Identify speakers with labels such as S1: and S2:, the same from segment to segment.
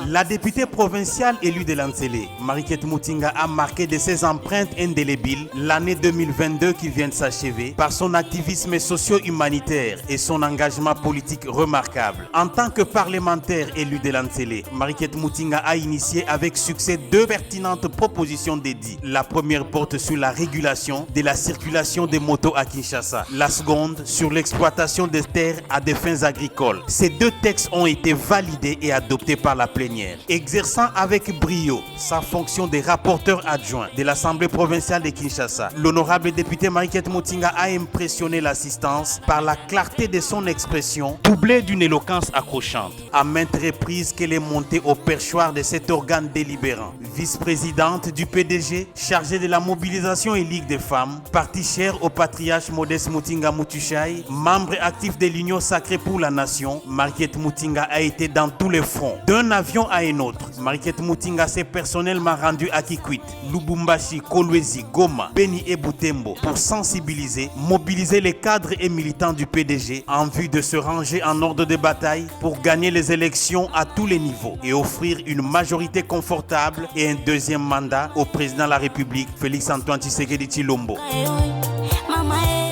S1: La députée provinciale élue de Lanzélé, Mariquette Mutinga, a marqué de ses empreintes indélébiles l'année 2022 qui vient de s'achever par son activisme socio-humanitaire et son engagement politique remarquable. En tant que parlementaire élue de Lanzélé, Mariquette Mutinga a initié avec succès 2 pertinentes propositions dédiées. La première porte sur la régulation de la circulation des motos à Kinshasa. La seconde sur l'exploitation des terres à des fins agricoles. Ces 2 textes ont été validés et adoptés par la plénière. Exerçant avec brio sa fonction de rapporteur adjoint de l'Assemblée provinciale de Kinshasa, l'honorable député Mariquette Mutinga a impressionné l'assistance par la clarté de son expression, doublée d'une éloquence accrochante. À maintes reprises qu'elle est montée au perchoir de cet organe délibérant. Vice-présidente du PDG, chargée de la mobilisation et Ligue des femmes, parti cher au patriarche Modeste Mutinga Mutushai, membre actif de l'Union sacrée pour la nation, Mariquette Mutinga a été dans tous les fronts. D'un avion à un autre, Mariquette Mutinga s'est personnellement rendu à Kikwit, Lubumbashi, Kolwezi, Goma, Beni et Butembo pour sensibiliser, mobiliser les cadres et militants du PDG en vue de se ranger en ordre de bataille pour gagner les élections à tous les niveaux et offrir une majorité confortable et un deuxième mandat au président de la République, Félix Antoine Tshisekedi Tshilombo.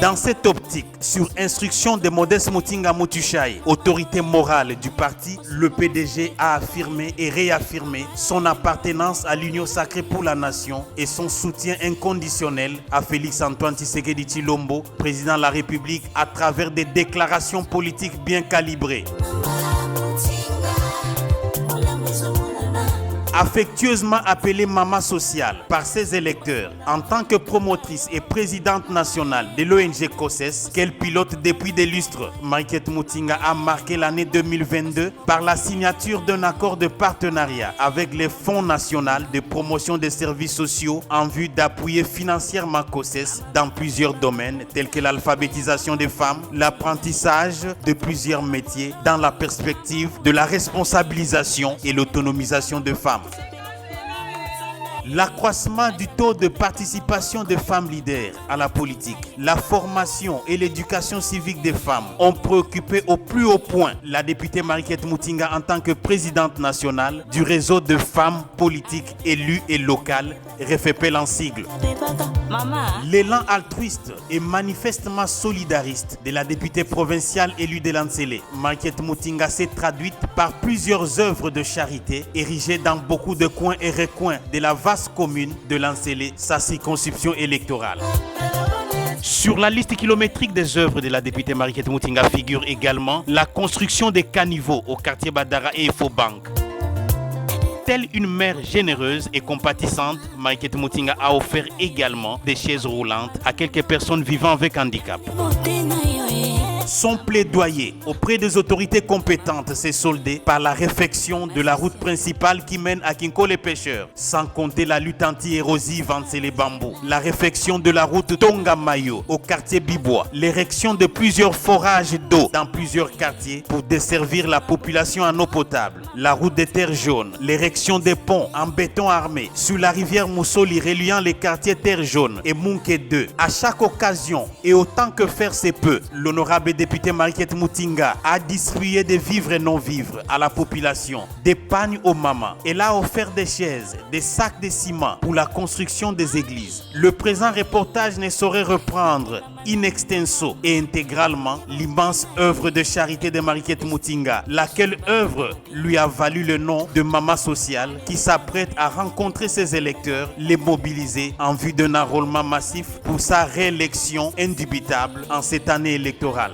S1: Dans cette optique, sur instruction de Modeste Mutinga Mutushai, autorité morale du parti, le PDG a affirmé et réaffirmé son appartenance à l'Union sacrée pour la nation et son soutien inconditionnel à Félix Antoine Tshisekedi Tshilombo, président de la République, à travers des déclarations politiques bien calibrées. Affectueusement appelée Maman Sociale par ses électeurs, en tant que promotrice et présidente nationale de l'ONG COSES, qu'elle pilote depuis des lustres, Mariquette Mutinga a marqué l'année 2022 par la signature d'un accord de partenariat avec les Fonds national de promotion des services sociaux en vue d'appuyer financièrement COSES dans plusieurs domaines tels que l'alphabétisation des femmes, l'apprentissage de plusieurs métiers dans la perspective de la responsabilisation et l'autonomisation des femmes. L'accroissement du taux de participation des femmes leaders à la politique, la formation et l'éducation civique des femmes ont préoccupé au plus haut point la députée Mariquette Mutinga en tant que présidente nationale du réseau de femmes politiques élues et locales, RFEPEL en sigle. L'élan altruiste et manifestement solidariste de la députée provinciale élue de Lanzélé, Mariquette Mutinga, s'est traduite par plusieurs œuvres de charité érigées dans beaucoup de coins et recoins de la vaste commune de Lanzélé, sa circonscription électorale. Sur la liste kilométrique des œuvres de la députée Mariquette Mutinga figure également la construction des caniveaux au quartier Badara et Efobank. Telle une mère généreuse et compatissante, Mariquette Mutinga a offert également des chaises roulantes à quelques personnes vivant avec handicap. Son plaidoyer auprès des autorités compétentes s'est soldé par la réfection de la route principale qui mène à Kinko les pêcheurs, sans compter la lutte anti-érosive entre les bambous, la réfection de la route Tonga-Mayo au quartier Bibois, l'érection de plusieurs forages d'eau dans plusieurs quartiers pour desservir la population en eau potable, la route des terres jaunes, l'érection des ponts en béton armé sur la rivière Moussoli reliant les quartiers Terre Jaune et Munke 2. À chaque occasion et autant que faire se peut, l'honorable député Mariquette Mutinga a distribué des vivres et non-vivres à la population, des pagnes aux mamans. Elle a offert des chaises, des sacs de ciment pour la construction des églises. Le présent reportage ne saurait reprendre in extenso et intégralement l'immense œuvre de charité de Mariquette Mutinga, laquelle œuvre lui a valu le nom de Maman Sociale, qui s'apprête à rencontrer ses électeurs, les mobiliser en vue d'un enrôlement massif pour sa réélection indubitable en cette année électorale.